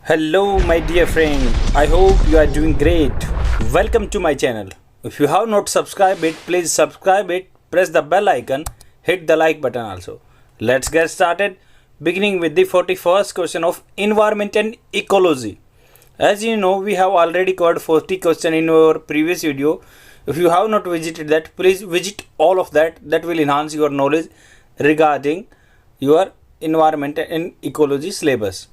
Hello, my dear friend. I hope you are doing great. Welcome to my channel. If you have not subscribed it, please subscribe it. Press the bell icon. Hit the like button also. Let's get started. Beginning with the 41st question of environment and ecology. As you know, we have already covered 40 questions in our previous video. If you have not visited that, please visit all of that. That will enhance your knowledge regarding your environment and ecology syllabus.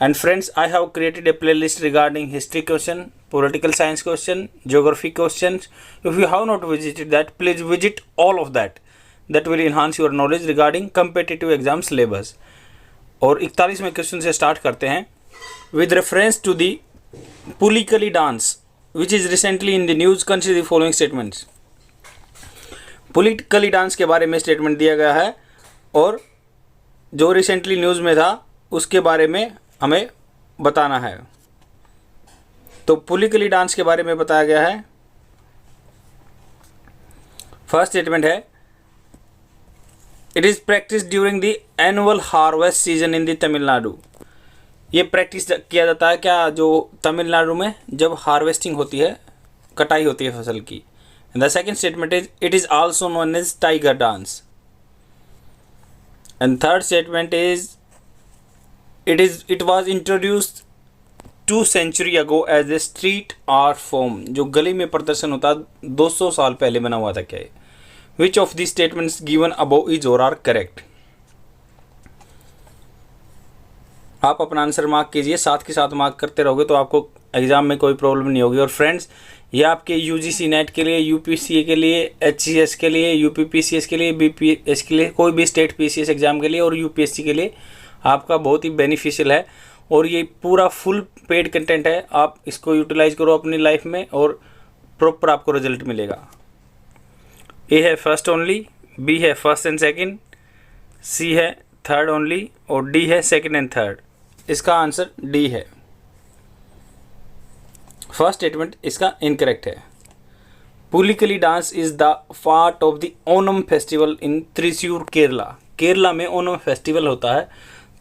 And friends, I have created a playlist regarding history question, political science question, geography questions. If you have not visited that, please visit all of that. That will enhance your knowledge regarding competitive exam syllabus. और 41वें question से start करते हैं. With reference to the Pulikali dance, which is recently in the news, consider the following statements. Pulikali dance के बारे में statement दिया गया है और जो रिसेंटली न्यूज़ में था उसके बारे में हमें बताना है. तो पुलिकली डांस के बारे में बताया गया है. फर्स्ट स्टेटमेंट है, it is practice during the annual harvest season in the Tamil Nadu. ये प्रैक्टिस किया जाता है क्या, जो तमिलनाडु में जब हार्वेस्टिंग होती है, कटाई होती है फसल की. And the second statement is, it is also known as tiger dance. And third statement is, it was introduced 2 centuries ago as a street art form. जो गली में प्रदर्शन होता 200 साल पहले बना हुआ था क्या है. Which of these statements given above is or are correct? आप अपना आंसर मार्क कीजिए, साथ के साथ मार्क करते रहोगे तो आपको एग्जाम में कोई प्रॉब्लम नहीं होगी. और फ्रेंड्स, ये आपके यूजीसी नेट के लिए, यूपीसीए के लिए, एचसीएस के लिए, यूपीपीसीएस के लिए, बीपीएस के लिए, कोई भी स्टेट पीसीएस एग्जाम के लिए और यूपीएससी के लिए आपका बहुत ही बेनिफिशियल है. और ये पूरा फुल पेड कंटेंट है. आप इसको यूटिलाइज करो अपनी लाइफ में और प्रॉपर आपको रिजल्ट मिलेगा. ए है फर्स्ट ओनली, बी है फर्स्ट एंड सेकंड, सी है थर्ड ओनली और डी है सेकंड एंड थर्ड. इसका आंसर डी है. फर्स्ट स्टेटमेंट इसका इनकरेक्ट है. Pulikali dance is the part of the Onam festival in Thrissur, Kerala. Kerala में ओनम फेस्टिवल होता है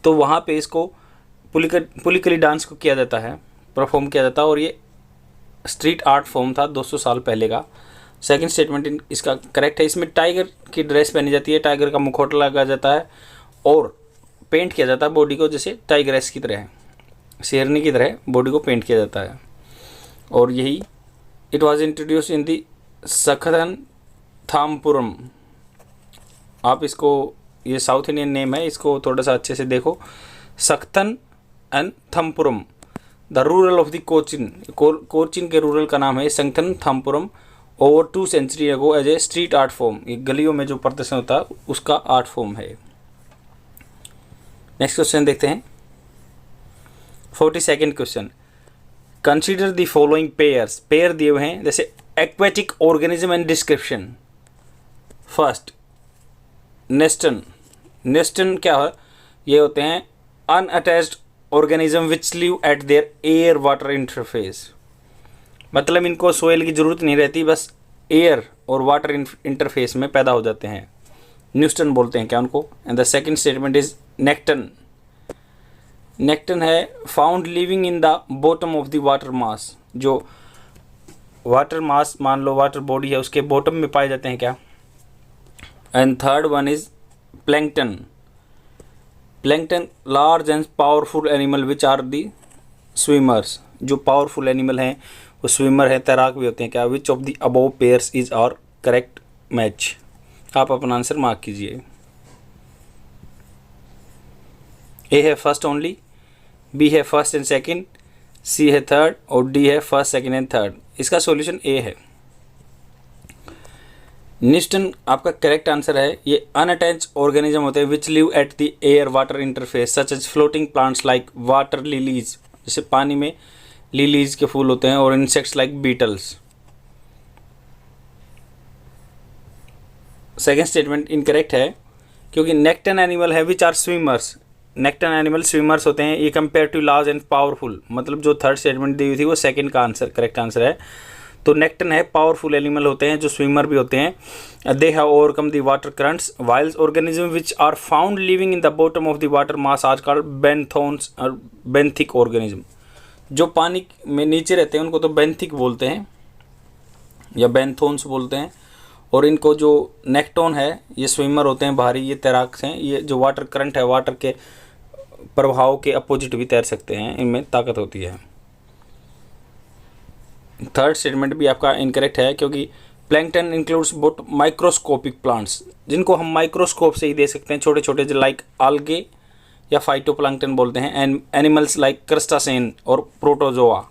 तो वहाँ पे इसको पुलिकली डांस को किया जाता है, परफॉर्म किया जाता है. और ये स्ट्रीट आर्ट फॉर्म था 200 साल पहले का. सेकंड स्टेटमेंट इसका करेक्ट है. इसमें टाइगर की ड्रेस पहनी जाती है, टाइगर का मुखौटा लगाया जाता है और पेंट किया जाता है बॉडी को, जैसे टाइगरेस की तरह, शेरनी की तरह बॉडी को पेंट किया जाता है. और यही इट वॉज इंट्रोड्यूस इन दी सखन थामपुरम. आप इसको, ये साउथ इंडियन नेम है, इसको थोड़ा सा अच्छे से देखो. Sakthan and Thampuram, the rural of the Cochin. Cochin के रूरल का नाम है Sakthan Thampuram. Over 2 centuries ago as a street art form. ये गलियों में जो प्रदर्शन होता है उसका आर्ट फॉर्म है. नेक्स्ट क्वेश्चन देखते हैं. 42nd question, consider the following pairs. Pair दिए हुए हैं जैसे aquatic organism and description. First, neuston. Neuston क्या है, ये होते हैं unattached organism which live eight there air water interface. मतलब इनको सोयल की ज़रूरत नहीं रहती, बस एयर और वाटर इंटरफेस में पैदा हो जाते हैं. न्यूस्टन बोलते हैं क्या उनको. And the second statement is nekton. Nekton है found living in the bottom of the water mass. जो वाटर मास, मान लो वाटर बॉडी है, उसके बॉटम में पाए जाते हैं क्या. And third one is plankton. Plankton large and powerful animal which are the swimmers. जो पावरफुल एनिमल हैं वो स्विमर है, तैराक भी होते हैं क्या. Which of the above pairs is our correct match. आप अपना आंसर मार्क कीजिए. ए है फर्स्ट ओनली, बी है फर्स्ट एंड सेकंड, सी है थर्ड और डी है फर्स्ट सेकंड एंड थर्ड. इसका सॉल्यूशन ए है. न्यूस्टन आपका करेक्ट आंसर है. ये अनअटैच्ड ऑर्गेनिज्म होते हैं which live at the air water interface such as floating plants like water lilies. जैसे पानी में लिलीज के फूल होते हैं और insects like beetles. Second statement incorrect है क्योंकि नेक्टन एनिमल है which are swimmers. Nekton animal swimmers होते हैं. ये compare to large and powerful, मतलब जो थर्ड स्टेटमेंट दी हुई थी वो सेकंड का आंसर करेक्ट आंसर है. तो नेक्टन है, पावरफुल एनिमल होते हैं जो स्विमर भी होते हैं। They have overcome the water currents. Wild organism which are found living in the bottom of the water mass are called benthons और बेंथिक ऑर्गेनिज्म। जो पानी में नीचे रहते हैं उनको तो बेंथिक बोलते हैं या बेंथोन्स बोलते हैं, और इनको जो नेक्टोन है ये स्विमर होते हैं, बाहरी ये तैराक हैं। ये जो वाटर करंट है, वाटर के प्रभाव के अपोजिट भी तैर सकते हैं, इनमें ताकत होती है। थर्ड स्टेटमेंट भी आपका इनकरेक्ट है, क्योंकि plankton includes both microscopic plants, जिनको हम माइक्रोस्कोप से ही देख सकते हैं, छोटे छोटे जो लाइक आल्गे या फाइटोप्लैंक्टन बोलते हैं, एंड एनिमल्स लाइक क्रस्टासेन और प्रोटोजोआ,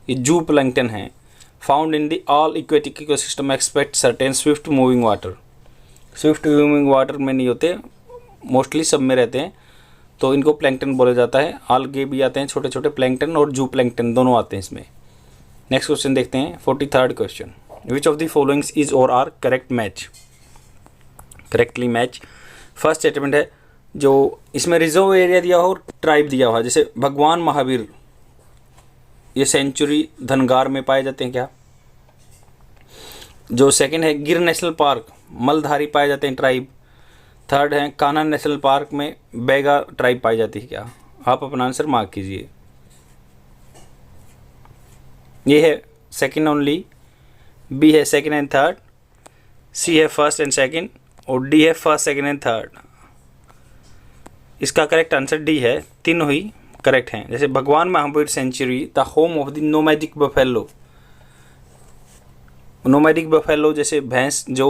ये जू प्लैंक्टन हैं। Found in the all aquatic ecosystem expect certain Swift moving water. Swift moving water में नहीं होते, मोस्टली सब में रहते हैं, तो इनको प्लैंक्टन बोला जाता है। आल्गे भी आते हैं छोटे छोटे प्लैंक्टन, और जू प्लैंक्टन दोनों आते हैं इसमें। नेक्स्ट क्वेश्चन देखते हैं, 43rd question. Which of the followings is और are correct match? Correctly match. First statement है, जो इसमें रिजर्व एरिया दिया हो और ट्राइब दिया हुआ, जैसे भगवान महावीर ये सेंचुरी धनगार में पाए जाते हैं क्या? जो सेकंड है, गिर नेशनल पार्क मलधारी पाए जाते हैं ट्राइब। थर्ड है, कान्हा नेशनल पार्क में बैगा ट्राइब पाई जाती है क्या? आप अपना आंसर मार्क कीजिए। ये है सेकंड ओनली, बी है सेकंड एंड थर्ड, सी है फर्स्ट एंड सेकंड, और डी है फर्स्ट सेकंड एंड थर्ड। इसका करेक्ट आंसर डी है, तीनों ही करेक्ट हैं। जैसे Bhagwan Mahavir sanctuary the home of the nomadic buffalo. Nomadic buffalo जैसे भैंस जो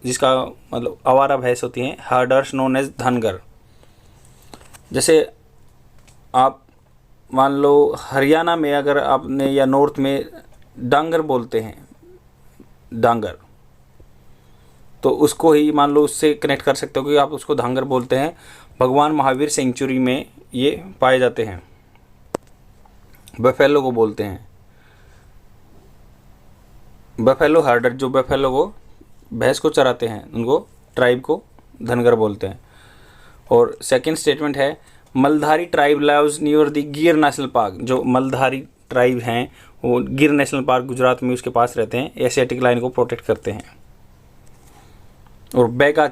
जिसका मतलब आवारा भैंस होती हैं, हर्डर्स नोन एज धनगर। जैसे आप मान लो हरियाणा में अगर आपने या नॉर्थ में डांगर बोलते हैं, डांगर, तो उसको ही मान लो उससे कनेक्ट कर सकते हो कि आप उसको धांगर बोलते हैं। भगवान महावीर सेंचुरी में ये पाए जाते हैं, बफेलो को बोलते हैं। बफेलो हर्डर जो बफेलो को भैंस को चराते हैं उनको ट्राइब को धनगर बोलते हैं। और सेकंड स्टेटमेंट है, Maldhari tribe lives near the गिर नेशनल पार्क। जो मलधारी ट्राइब हैं वो गिर नेशनल पार्क गुजरात में उसके पास रहते हैं, एशियाटिक लाइन को प्रोटेक्ट करते हैं। और Baiga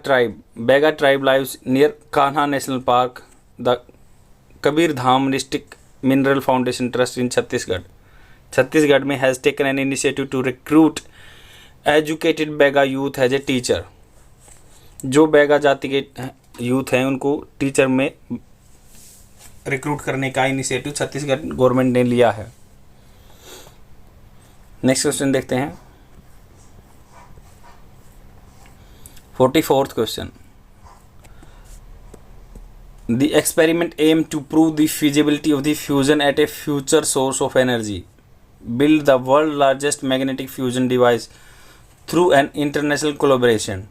tribe lives near Kanha national park the Kabir Dham district mineral foundation trust in Chhattisgarh में has taken an initiative to recruit educated Baiga youth as a teacher. जो बैगा जाति के यूथ हैं उनको टीचर में रिक्रूट करने का इनिशिएटिव छत्तीसगढ़ गवर्नमेंट ने लिया है। नेक्स्ट क्वेश्चन देखते हैं, 44th question. The experiment aimed to prove the feasibility of the fusion at a future source of energy. Build the world's largest magnetic fusion device through an international collaboration.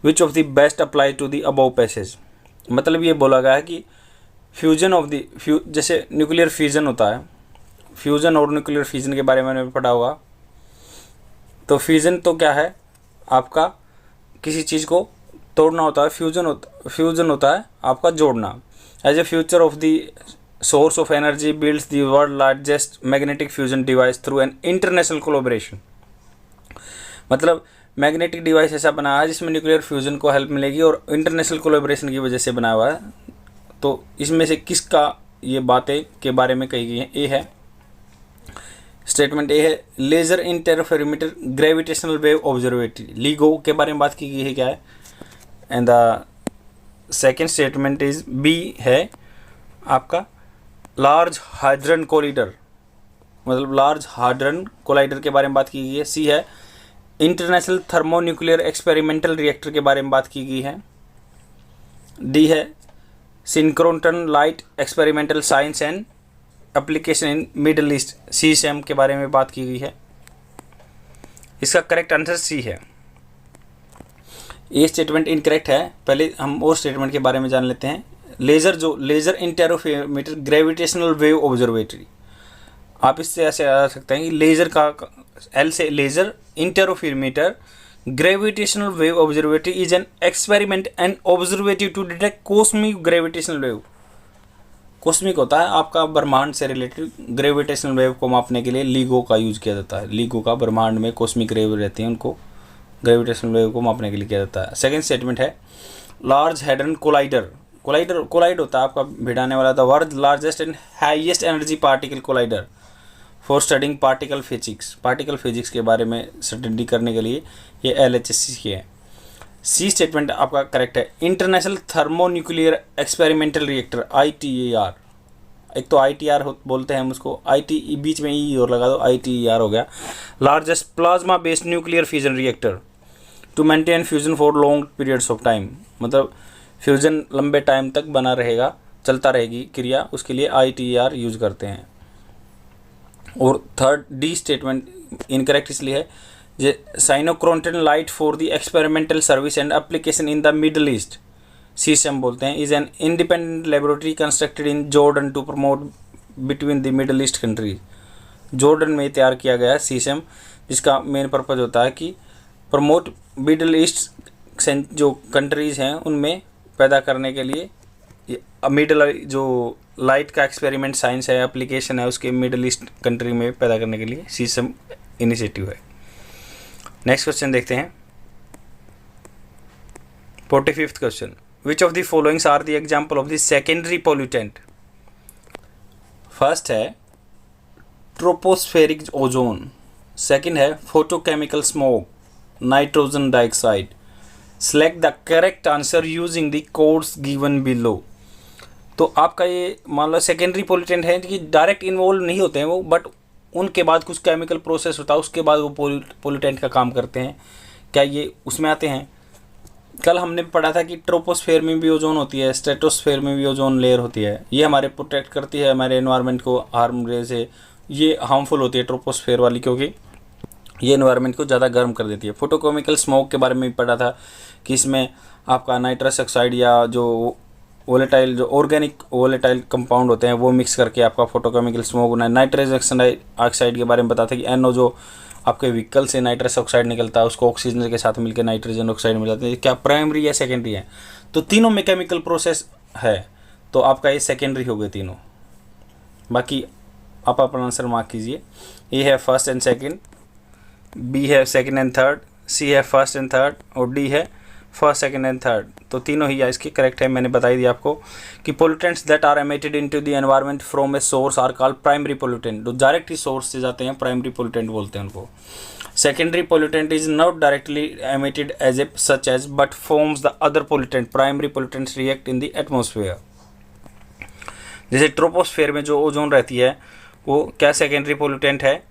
Which of the best apply to the above passage? मतलब ये बोला गया है कि fusion of the जैसे nuclear fusion होता है, fusion और न्यूक्लियर फ्यूजन के बारे में मैंने पढ़ा होगा। तो फ्यूजन तो क्या है, आपका किसी चीज़ को तोड़ना होता है, फ्यूजन होता है आपका जोड़ना। As a future of the source of energy builds the world largest magnetic fusion device through an international collaboration. मतलब मैग्नेटिक डिवाइस ऐसा बना है जिसमें न्यूक्लियर फ्यूजन को हेल्प मिलेगी और इंटरनेशनल कोलैबोरेशन की वजह से बना हुआ है। तो इसमें से किसका ये बातें के बारे में कही गई हैं? ए है स्टेटमेंट, ए है laser interferometer gravitational wave observatory, LIGO के बारे में बात की गई है क्या है। And the second statement is B है आपका लार्ज हाइड्रन कोलिडर, मतलब लार्ज हाइड्रन कोलाइडर के बारे में बात की गई है। सी है इंटरनेशनल थर्मोन्यूक्लियर एक्सपेरिमेंटल रिएक्टर के बारे में बात की गई है। डी है synchrotron light experimental science and application in middle east, CSM के बारे में बात की गई है। इसका करेक्ट आंसर सी है। ये स्टेटमेंट इनकरेक्ट है। पहले हम और स्टेटमेंट के बारे में जान लेते हैं। Laser interferometer gravitational wave observatory, आप इससे ऐसे आ सकते हैं कि लेजर का एल से laser interferometer gravitational wave observatory is an experiment and observative to detect cosmic gravitational wave. Cosmic होता है आपका ब्रह्मांड से रिलेटेड। ग्रेविटेशनल वेव को मापने के लिए LIGO का यूज किया जाता है। LIGO का ब्रह्मांड में कॉस्मिक रेव रहती हैं, उनको ग्रेविटेशनल वेव को मापने के लिए किया जाता है। सेकंड स्टेटमेंट है लार्ज हैड्रन कोलाइडर। कोलाइड होता है आपका भिड़ाने वाला। The world largest and highest energy particle collider for studying particle physics. Particle physics के बारे में स्टडी करने के लिए ये LHC की है। सी स्टेटमेंट आपका करेक्ट है। International thermonuclear experimental reactor ITER। एक तो ITR बोलते हैं हम उसको, IT बीच में ई और लगा दो, ITER हो गया। Largest plasma based nuclear fusion reactor to maintain fusion for long periods of time. मतलब फ्यूजन लंबे टाइम तक बना रहेगा, चलता रहेगी क्रिया, उसके लिए ITER यूज करते हैं। और थर्ड डी स्टेटमेंट इनकरेक्ट इसलिए है जे synchrotron light for the experimental service and application in the Middle East, CSEM बोलते हैं, is an independent laboratory constructed in Jordan to promote between the Middle East countries. Jordan में तैयार किया गया है CSEM, जिसका मेन पर्पज होता है कि प्रमोट मिडल ईस्ट जो कंट्रीज़ हैं उनमें पैदा करने के लिए मिडल जो लाइट का एक्सपेरिमेंट साइंस है, एप्लीकेशन है, उसके मिडल ईस्ट कंट्री में पैदा करने के लिए CSEM इनिशिएटिव है। नेक्स्ट क्वेश्चन देखते हैं 45th question. Which of the followings are the example of the secondary pollutant. First है ट्रोपोस्फेरिक ओजोन, सेकंड है photochemical smoke, nitrogen dioxide. Select the correct answer using the codes given below. तो आपका ये मान लो secondary pollutant है कि direct involve नहीं होते हैं वो, बट उनके बाद कुछ केमिकल प्रोसेस होता है, उसके बाद वो पोल्यूटेंट का काम करते हैं। क्या ये उसमें आते हैं? कल हमने पढ़ा था कि ट्रोपोस्फेयर में भी ओजोन होती है, स्ट्रेटोस्फेयर में भी ओजोन लेयर होती है। ये हमारे प्रोटेक्ट करती है हमारे एनवायरनमेंट को हार्म रे से। ये हार्मफुल होती है ट्रोपोस्फेयर वाली, क्योंकि ये एनवायरनमेंट को ज़्यादा गर्म कर देती है। फोटोकेमिकल स्मोक के बारे में भी पढ़ा था कि इसमें आपका नाइट्रस ऑक्साइड या जो वोलेटाइल जो ऑर्गेनिक वोलेटाइल कंपाउंड होते हैं वो मिक्स करके आपका फोटोकेमिकल स्मोक होना है। नाइट्रस ऑक्साइड के बारे में पता था कि NO जो आपके व्हीकल से नाइट्रस ऑक्साइड निकलता है उसको ऑक्सीजन के साथ मिलकर नाइट्रोजन ऑक्साइड मिल जाता है। क्या प्राइमरी या सेकेंडरी है? तो तीनों में केमिकल प्रोसेस है, तो आपका ये सेकेंडरी हो गए तीनों। बाकी आप अपना आंसर मार्क कीजिए। ए है फर्स्ट एंड सेकेंड, B है सेकेंड एंड थर्ड, C है फर्स्ट एंड थर्ड और D है फर्स्ट सेकेंड एंड थर्ड। तो तीनों ही इसकी करेक्ट है। मैंने बताई दी आपको कि pollutants that are emitted into the environment from a source are called primary pollutant. जो डायरेक्टली सोर्स से जाते हैं प्राइमरी पोल्यूटेंट बोलते हैं उनको। Secondary pollutant is not directly emitted as a such as but forms the other pollutant. Primary pollutants react in the atmosphere. जैसे troposphere में जो ओजोन रहती है वो क्या सेकेंडरी पोल्यूटेंट है,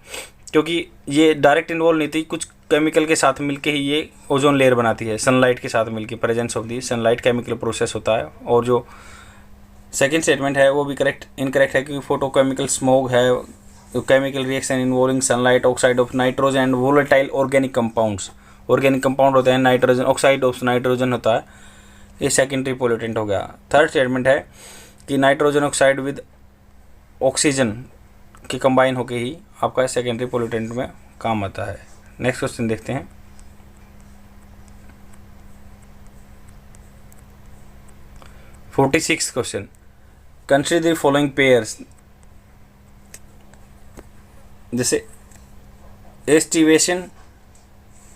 क्योंकि ये डायरेक्ट इन्वॉल्व नहीं थी, कुछ केमिकल के साथ मिलके ही ये ओजोन लेयर बनाती है। सनलाइट के साथ मिलके, presence of the sunlight chemical process होता है। और जो सेकंड स्टेटमेंट है वो भी इनकरेक्ट है, क्योंकि फोटोकेमिकल स्मोक है chemical reaction involving sunlight, oxide of nitrogen and volatile organic compounds. Organic compound होते हैं, नाइट्रोजन ऑक्साइड ऑफ नाइट्रोजन होता है, ये सेकेंडरी पोल्यूटेंट हो गया। थर्ड स्टेटमेंट है कि नाइट्रोजन ऑक्साइड विद ऑक्सीजन के कंबाइन होके ही आपका सेकेंडरी पोल्यूटेंट में काम आता है। नेक्स्ट क्वेश्चन देखते हैं 46 question. Consider the following pairs. जैसे एस्टिवेशन,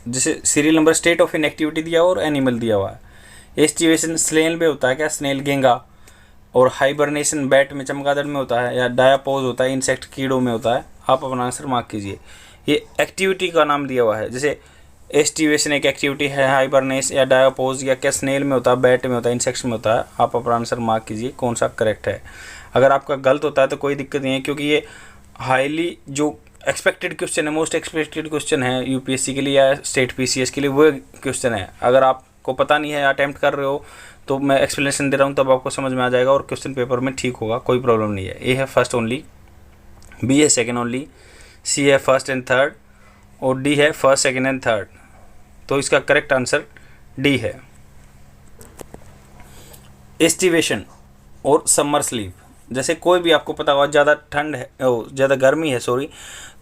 जैसे serial number, state of inactivity दिया और एनिमल दिया हुआ है। एस्टिवेशन स्नेल में होता है क्या? स्नेल गेंगा। और हाइबरनेशन बैट में, चमगादड़ में होता है, या डायापोज होता है इंसेक्ट कीड़ों में होता है। आप अपना आंसर मार्क कीजिए। ये एक्टिविटी का नाम दिया हुआ है। जैसे एस्टिवेशन एक एक्टिविटी है, हाइबरनेस या डायापोज या क्या स्नेल में होता है, बैट में होता है, इंसेक्ट्स में होता है। आप अपना आंसर मार्क कीजिए कौन सा करेक्ट है। अगर आपका गलत होता है तो कोई दिक्कत नहीं है, क्योंकि ये हाईली जो एक्सपेक्टेड क्वेश्चन है, मोस्ट एक्सपेक्टेड क्वेश्चन है यूपीएससी के लिए या स्टेट PCS के लिए, वो क्वेश्चन है। अगर आपको पता नहीं है, अटैम्प्ट कर रहे हो, तो मैं एक्सप्लेनेशन दे रहा हूँ, तब आपको समझ में आ जाएगा और क्वेश्चन पेपर में ठीक होगा, कोई प्रॉब्लम नहीं है। ए है फर्स्ट ओनली, B है सेकेंड ओनली, C है फर्स्ट एंड थर्ड और D है फर्स्ट सेकेंड एंड थर्ड। तो इसका करेक्ट आंसर D है। एस्टिवेशन और समर स्लीप, जैसे कोई भी आपको पता होगा ज़्यादा ठंड है, ज़्यादा गर्मी है सॉरी,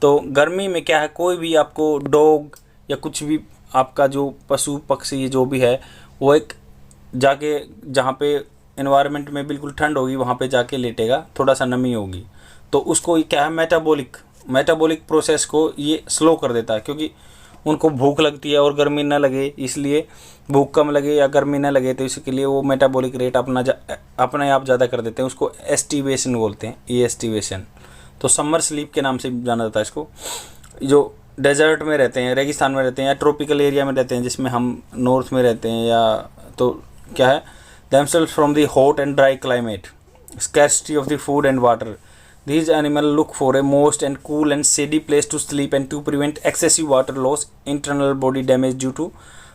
तो गर्मी में क्या है, कोई भी आपको डॉग या कुछ भी आपका जो पशु पक्षी जो भी है वो एक जाके जहाँ पे एनवायरनमेंट में बिल्कुल ठंड होगी वहाँ पे जाके लेटेगा, थोड़ा सा नमी होगी, तो उसको ये क्या है, मेटाबॉलिक प्रोसेस को ये स्लो कर देता है, क्योंकि उनको भूख लगती है और गर्मी ना लगे, इसलिए भूख कम लगे या गर्मी ना लगे तो इसके लिए वो मेटाबॉलिक रेट अपने आप ज़्यादा कर देते हैं। उसको एस्टिवेशन बोलते हैं, ये एस्टिवेशन। तो समर स्लीप के नाम से जाना जाता है इसको। जो डेजर्ट में रहते हैं, रेगिस्तान में रहते हैं या ट्रॉपिकल एरिया में रहते हैं, जिसमें हम नॉर्थ में रहते हैं, या तो क्या है, themselves from the hot and dry climate, scarcity of the food and water. These animals look for a moist and cool and shady place to sleep and to prevent excessive water loss, internal body damage due to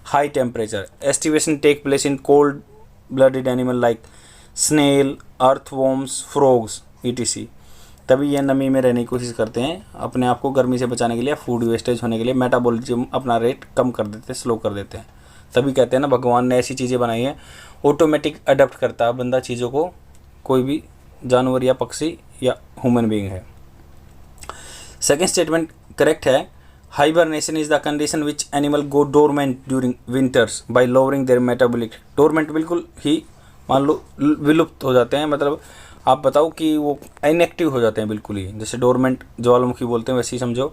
high temperature. Estivation take place in cold-blooded animal like snail, earthworms, frogs, etc. तभी ये नमी में रहने की कोशिश करते हैं, अपने आप को गर्मी से बचाने के लिए, फूड वेस्टेज होने के लिए, मेटाबॉलिज्म अपना रेट कम कर देते हैं, स्लो कर देते हैं। तभी कहते हैं ना, भगवान ने ऐसी चीज़ें बनाई हैं, ऑटोमेटिक अडेप्ट करता है बंदा चीज़ों को, कोई भी जानवर या पक्षी या ह्यूमन बीइंग है। सेकेंड स्टेटमेंट करेक्ट है। Hibernation is the condition which animal go dormant during winters by lowering their metabolic. Dormant बिल्कुल ही मान लो विलुप्त हो जाते हैं, मतलब आप बताओ कि वो इनएक्टिव हो जाते हैं बिल्कुल ही, जैसे डोरमेंट ज्वालामुखी बोलते हैं वैसे ही समझो।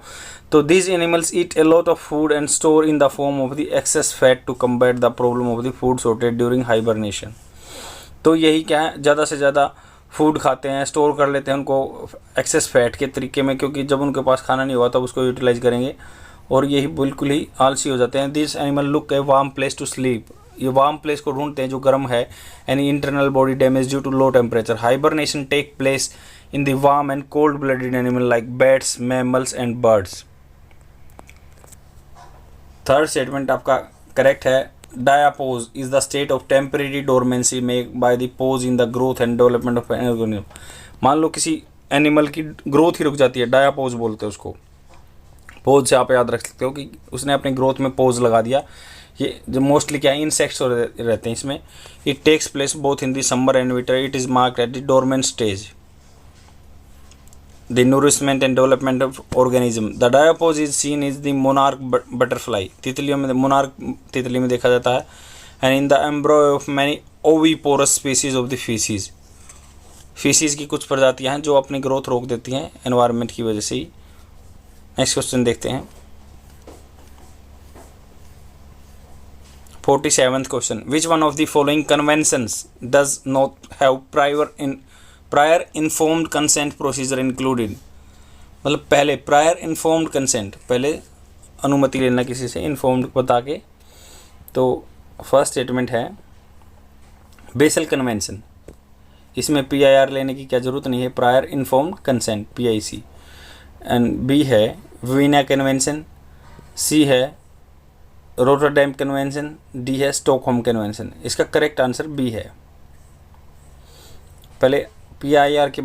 तो this animals eat a lot of food and store in the form of the excess fat to combat the problem of the food shortage during hibernation. तो यही क्या है, ज़्यादा से ज़्यादा फूड खाते हैं, स्टोर कर लेते हैं उनको एक्सेस फैट के तरीके में, क्योंकि जब उनके पास खाना नहीं हुआ तब उसको यूटिलाइज करेंगे, और यही बिल्कुल ही आलसी हो जाते हैं। This animal look a warm place to sleep. ये वार्म प्लेस को ढूंढते हैं जो गर्म है। Any internal body damage due to low temperature. Hibernation take place in the warm and cold blooded animal like bats, mammals and birds. Third statement आपका correct है। Diapause is the state of temporary dormancy make by the pause in the growth and development of an organism. मान लो किसी animal की growth ही रुक जाती है, डायापोज बोलते हैं उसको। पोज से आप याद रख सकते हो कि उसने अपनी ग्रोथ में पोज लगा दिया। ये जो मोस्टली क्या है, इंसेक्ट्स रहते हैं इसमें। It takes place both in the summer and winter. It is marked at the dormant stage, the nourishment and development of organism. The diapause is seen is the monarch butterfly. तितलियों में monarch तितली में देखा जाता है। And in the embryo of many oviparous species of the fishes. Fishes की कुछ प्रजातियां हैं जो अपनी ग्रोथ रोक देती हैं एनवायरनमेंट की वजह से ही। नेक्स्ट क्वेश्चन देखते हैं। 47th question. Which one of the following conventions does not have prior informed consent procedure included. मतलब पहले प्रायर इन्फॉर्म्ड कंसेंट, पहले अनुमति लेना किसी से, इन्फॉर्म्ड बता के। तो फर्स्ट स्टेटमेंट है बेसल कन्वेंशन। इसमें PIR लेने की क्या ज़रूरत नहीं है, prior informed consent PIC। And B है वीना कन्वेंशन, सी है रोटरडैम कन्वेंशन, डी है स्टॉकहोम कन्वेंशन। इसका करेक्ट आंसर बी है। पहले PIC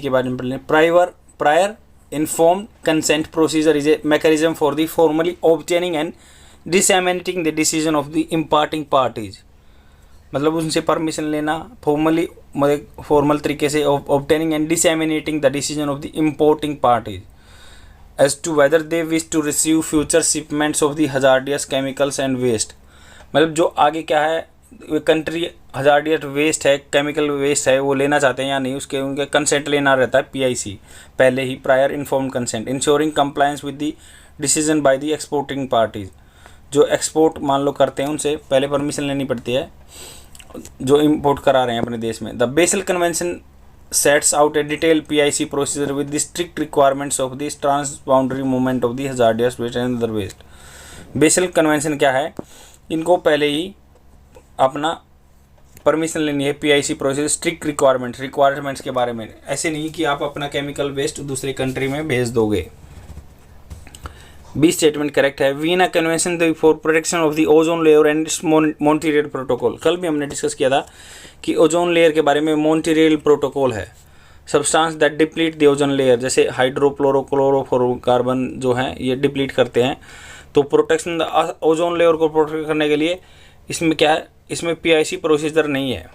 के बारे में पढ़ लें। Prior informed consent procedure is a mechanism for the formally obtaining and disseminating the decision of the imparting parties. मतलब उनसे परमिशन लेना, फॉर्मल तरीके से obtaining and disseminating the decision of the importing parties as to whether they wish to receive future shipments of the hazardous chemicals and waste। मतलब जो आगे क्या है, कंट्री हजार्डियस वेस्ट है, केमिकल वेस्ट है, वो लेना चाहते हैं या नहीं, उसके उनके कंसेंट लेना रहता है PIC पहले ही, prior informed consent. Ensuring compliance with the decision by the exporting parties. जो एक्सपोर्ट मान लो करते हैं उनसे पहले परमिशन लेनी पड़ती है, जो इम्पोर्ट करा रहे हैं अपने देश में। The basal convention sets out a detailed PIC procedure with the strict requirements of the transboundary movement of the hazardous waste and other waste। Basal convention क्या है, इनको पहले ही अपना परमिशन लेनी है PIC प्रोसेस, स्ट्रिक्ट रिक्वायरमेंट्स के बारे में। ऐसे नहीं कि आप अपना केमिकल वेस्ट दूसरे कंट्री में भेज दोगे। बी स्टेटमेंट करेक्ट है। Vienna convention for protection of the ozone layer and Montreal protocol. कल भी हमने डिस्कस किया था कि ओजोन लेयर के बारे में मॉन्ट्रियल प्रोटोकॉल है। Substance that deplete the ozone layer, जैसे हाइड्रोक्लोरोफ्लोरोकार्बन जो हैं ये डिप्लीट करते हैं। तो प्रोटेक्शन ओजोन लेयर को प्रोटेक्ट करने के लिए इसमें क्या है, इसमें PIC प्रोसीजर नहीं है।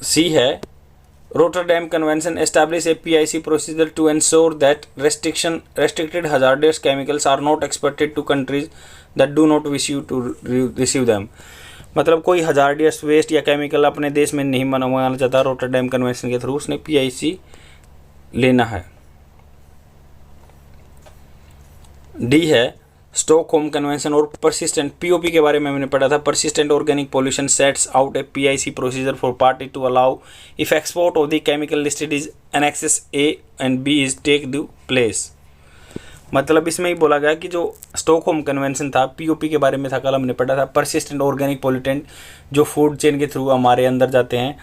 सी है Rotterdam Convention established a PIC procedure to ensure that restricted hazardous chemicals are not exported to countries that do not wish you to receive them. मतलब कोई हजार्डियस वेस्ट या केमिकल अपने देश में नहीं मंगाना चाहता, रोटरडैम कन्वेंशन के थ्रू उसने PIC लेना है। डी है स्टॉकहोम कन्वेंशन और परसिस्टेंट, POP के बारे में हमने पढ़ा था। Persistent organic pollution sets out a PIC procedure for party to allow if export of the chemical listed is annexes A and B is take the place. मतलब इसमें ही बोला गया कि जो स्टॉकहोम कन्वेंशन था, POP के बारे में था, कल हमने पढ़ा था। परसिस्टेंट ऑर्गेनिक पोल्यूटेंट जो फूड चेन के थ्रू हमारे अंदर जाते हैं,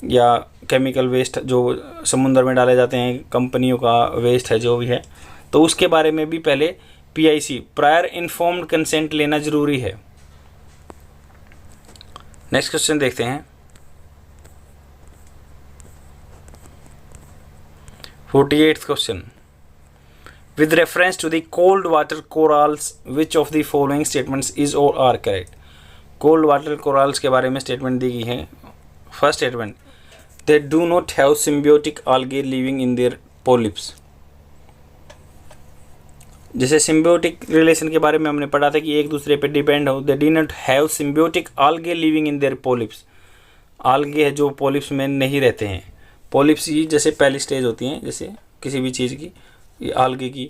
या केमिकल वेस्ट जो समुद्र में डाले जाते हैं, कंपनियों का वेस्ट है जो भी है, तो उसके बारे में भी पहले PIC प्रायर इन्फॉर्म्ड कंसेंट लेना जरूरी है। नेक्स्ट क्वेश्चन देखते हैं। 48th question, with reference to the cold water corals which of the following statements is और are correct. Cold water corals के बारे में स्टेटमेंट दी गई है। First statement, they do not have symbiotic algae living in their polyps. जैसे symbiotic relation के बारे में हमने पढ़ा था कि एक दूसरे पे डिपेंड हो। They do not have symbiotic algae living in their polyps. algae है जो पोलिप्स में नहीं रहते हैं। पोलिप्स ही जैसे पहली स्टेज होती हैं जैसे किसी भी चीज़ की, ये algae की।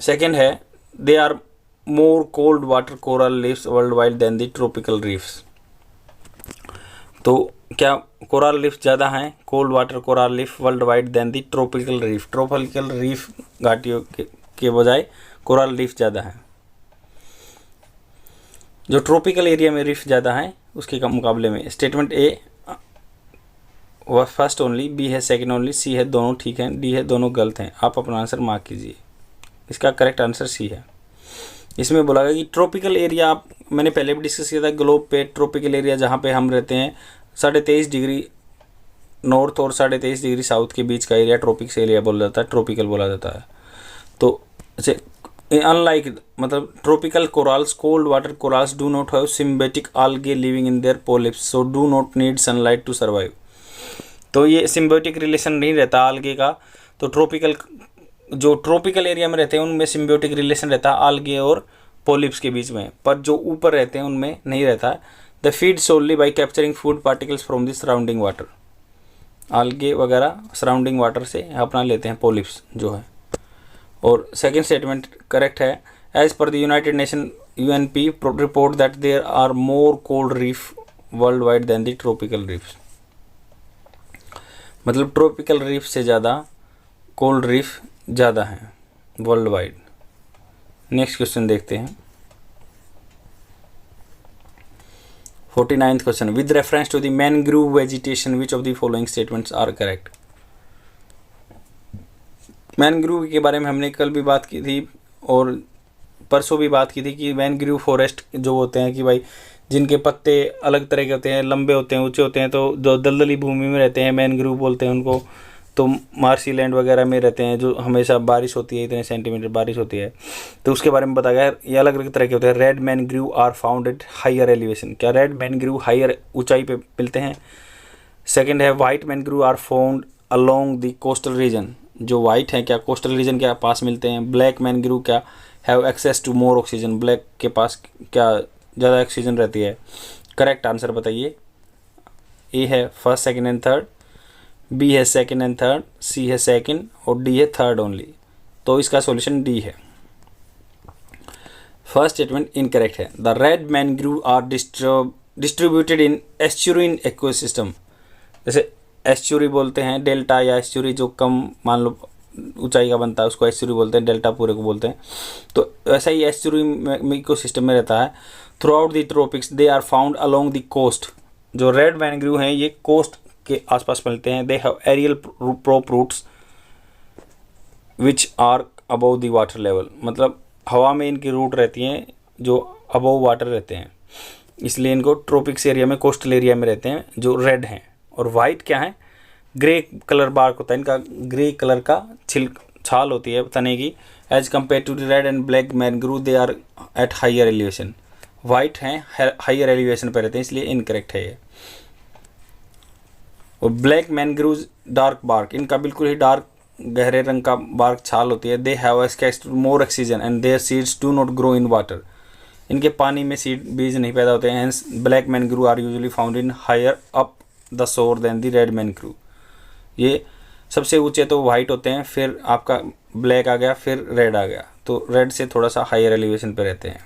सेकेंड है, they are more cold water coral reefs world wide than the tropical reefs. तो क्या कोरल रीफ ज़्यादा हैं, cold water coral reef world wide than the tropical reef. Tropical reef घाटियों के बजाय कोरल रीफ ज़्यादा है। जो ट्रॉपिकल एरिया में रीफ ज़्यादा है उसके मुकाबले में। स्टेटमेंट ए वह फर्स्ट ओनली, बी है सेकंड ओनली, सी है दोनों ठीक हैं, डी है दोनों गलत हैं। आप अपना आंसर मार्क कीजिए। इसका करेक्ट आंसर सी है। इसमें बोला गया कि ट्रॉपिकल एरिया, आप मैंने पहले भी डिस्कस किया था, ग्लोब पे ट्रॉपिकल एरिया जहाँ पे हम रहते हैं 23.5 डिग्री नॉर्थ और 23.5 डिग्री साउथ के बीच का एरिया ट्रॉपिक्स एरिया बोला जाता है, ट्रॉपिकल बोला जाता है। तो अनलाइक मतलब tropical corals, cold water corals do not have symbiotic algae living in their polyps so do not need sunlight to survive. तो ये सिम्बियोटिक रिलेशन नहीं रहता algae का। तो जो ट्रॉपिकल एरिया में रहते हैं उनमें सिम्बियोटिक रिलेशन रहता है algae और पोलिप्स के बीच में, पर जो ऊपर रहते हैं उनमें नहीं रहता। They feed solely by capturing food particles from the surrounding water. algae वगैरह सराउंडिंग वाटर से अपना लेते हैं पोलिप्स जो है। और सेकेंड स्टेटमेंट करेक्ट है। As per the United Nation UNP report that there are more cold reef world wide than the tropical reefs. मतलब ट्रॉपिकल रीफ से ज़्यादा कोल्ड रीफ ज़्यादा हैं वर्ल्ड वाइड। नेक्स्ट क्वेश्चन देखते हैं। 49th question, with reference to the mangrove vegetation which of the following statements are correct. Mangrove के बारे में हमने कल भी बात की थी और परसों भी बात की थी कि मैनग्रोव फॉरेस्ट जो होते हैं कि भाई जिनके पत्ते अलग तरह के होते हैं, लंबे होते हैं, ऊंचे होते हैं, तो जो दलदली भूमि में रहते हैं मैनग्रोव बोलते हैं उनको। तो मार्शी लैंड वगैरह में रहते हैं जो हमेशा बारिश होती है, इतने सेंटीमीटर बारिश होती है, तो उसके बारे में बताया गया। ये अलग अलग तरह के होते हैं। Red mangrove are found at higher elevation. क्या रेड मैनग्रोव हायर ऊंचाई पे मिलते हैं। सेकेंड है, white mangrove are found along the coastal region. जो वाइट है क्या कोस्टल रीजन के पास मिलते हैं। ब्लैक मैनग्रोव क्या have access to more oxygen. Black के पास क्या ज़्यादा ऑक्सीजन रहती है। करेक्ट आंसर बताइए। ए है first second and third, B है सेकंड एंड थर्ड, सी है सेकंड और डी है थर्ड ओनली। तो इसका सॉल्यूशन डी है। फर्स्ट स्टेटमेंट इनकरेक्ट है। The red mangrove are distributed in estuarine ecosystem. जैसे एस्चुरी बोलते हैं डेल्टा या एस्चुरी जो कम मान लो ऊंचाई का बनता है उसको एस्चुरी बोलते हैं, डेल्टा पूरे को बोलते हैं। तो ऐसा ही एस्चुरी इकोसिस्टम में रहता है। Throughout the tropics they are found along the coast. जो रेड मैनग्रोव हैं ये कोस्ट के आसपास मिलते हैं। They have aerial prop roots which are above the water level. मतलब हवा में इनकी रूट रहती हैं जो अबव वाटर रहते हैं, इसलिए इनको ट्रॉपिक्स एरिया में कोस्टल एरिया में रहते हैं जो रेड हैं। और वाइट क्या है, ग्रे कलर बार्क होता है इनका, ग्रे कलर का छाल होती है तने की। As compare to the red and black mangrove they are at higher elevation. White हैं हायर एलिवेशन पर रहते हैं, इसलिए इनकरेक्ट है ये। और ब्लैक मैनग्रूव डार्क बार्क, इनका बिल्कुल ही डार्क गहरे रंग का बार्क छाल होती है। They have extracted more oxygen and their seeds do not grow in water, इनके पानी में सीड बीज नहीं पैदा होते हैं। Hence black mangrove are usually found in higher up the shore than the red mangrove, ये सबसे ऊंचे तो वाइट होते हैं, फिर आपका ब्लैक आ गया, फिर रेड आ गया, तो रेड से थोड़ा सा हायर एलिवेशन पे रहते हैं।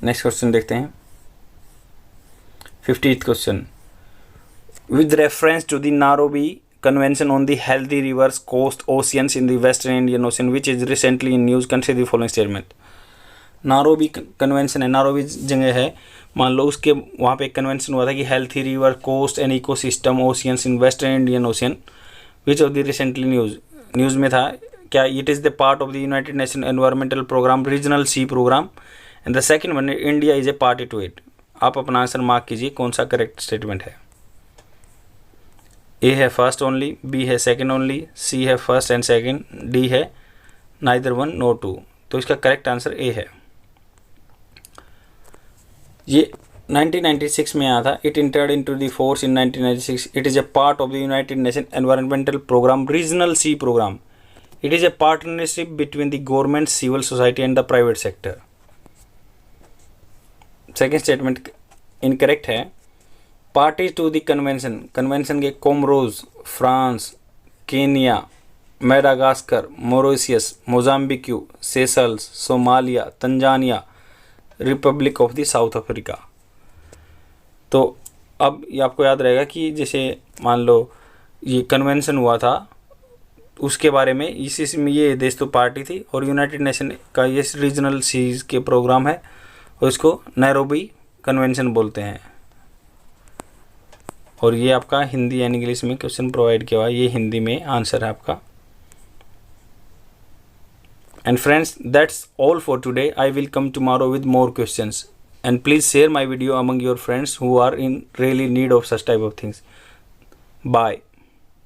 नेक्स्ट क्वेश्चन देखते हैं 50th question. With reference to the Nairobi convention on the healthy rivers coast oceans in the western Indian Ocean which is recently in news, consider the following statement. Nairobi convention है, Nairobi जगह है, मान लो उसके वहाँ पे एक convention हुआ था कि healthy river coast and ecosystem oceans in western Indian Ocean which of the recently news में था क्या, it is the part of the United Nation environmental programme regional sea programme and the second one India is a party to it. आप अपना answer mark कीजिए कौन सा correct statement है। ए है फर्स्ट ओनली, बी है सेकंड ओनली, सी है first and second, D है नाइदर वन नो टू। तो इसका करेक्ट आंसर ए है। ये 1996 में आया था। It entered into the force in 1996। It is a part of the United Nation environmental programme regional sea programme. It is a partnership between the government, civil society and the private sector. Second statement incorrect है। Parties to the convention, convention के Comoros, France, Kenya, Madagascar, Mauritius, Mozambique, Seychelles, Somalia, Tanzania, Republic of the South Africa. तो अब ये आपको याद रहेगा कि जैसे मान लो ये कन्वेंशन हुआ था उसके बारे में, इसी में ये देश तो पार्टी थी और यूनाइटेड नेशन का ये रीजनल सीज के प्रोग्राम है और इसको नैरोबी कन्वेंशन बोलते हैं। और ये आपका हिंदी एंड इंग्लिश में क्वेश्चन प्रोवाइड किया हुआ है, ये हिंदी में आंसर है आपका। And friends, that's all for today. I will come tomorrow with more questions. And please share my video among your friends who are in really need of such type of things. Bye.